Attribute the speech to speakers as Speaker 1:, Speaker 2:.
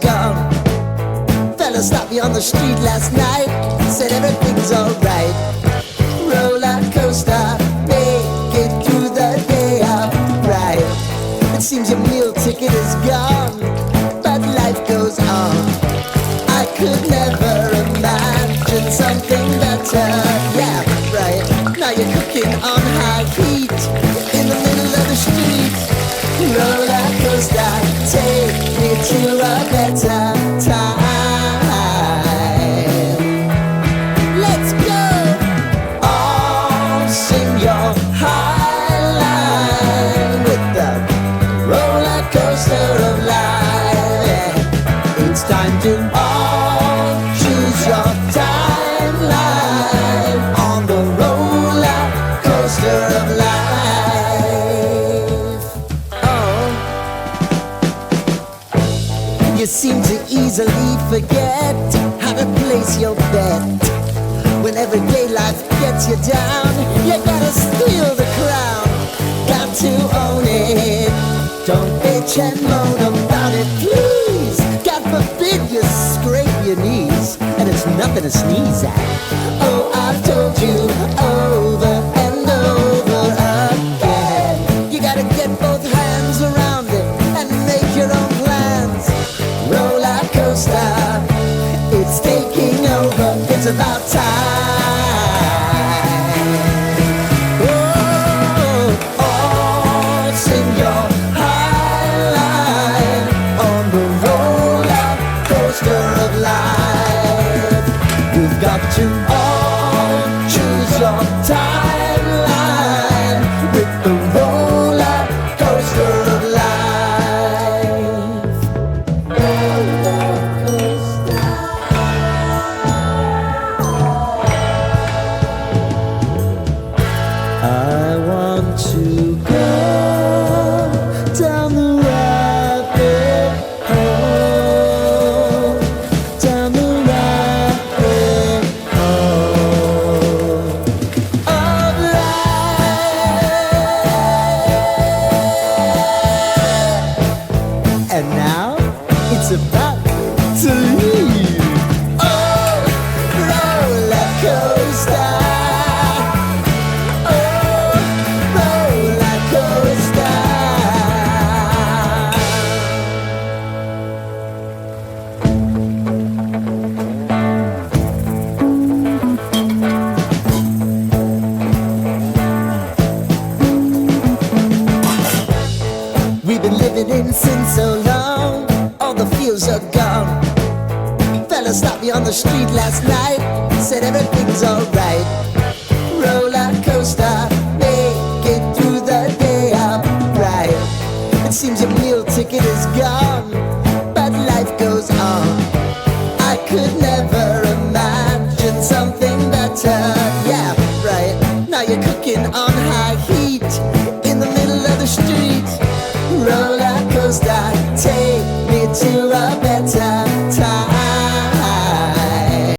Speaker 1: gone. Fella stopped me on the street last night, said everything's alright. Roller coaster, make it through the day upright. It seems your meal ticket is gone, but life goes on. I could never imagine something better. Yeah, right. Now you're cooking on high heat in the middle of the street. Roller coaster, take me to a better time. Let's go. All sing your high line with the roller coaster of life. It's time to all choose your timeline on the roller coaster of life. Oh, you seem to easily forget how to place your bet. When everyday life gets you down, you gotta steal the crown. Got to own it. Don't bitch and moan about it, please. God forbid you scrape your knees, and it's nothing to sneeze at. Oh, I've told you over and over again, you gotta get both hands around it and make your own plans. Roller coaster, it's taking over, it's about time. Oh, all sing your high line on the roller coaster of life. You've got to all choose your timeline with the roller coaster of life. Roller coaster. I want to go down the rabbit hole, down the rabbit hole of life. And now it's about to leave. Oh, roller coaster. Oh, roller coaster. We've been living in sin so long, all the feels are gone. Fella stopped me on the street last night, said everything's alright. Roller coaster, make it through the day upright. It seems your meal ticket is gone, but life goes on. I could never imagine something better. Yeah, right. Now you're cooking on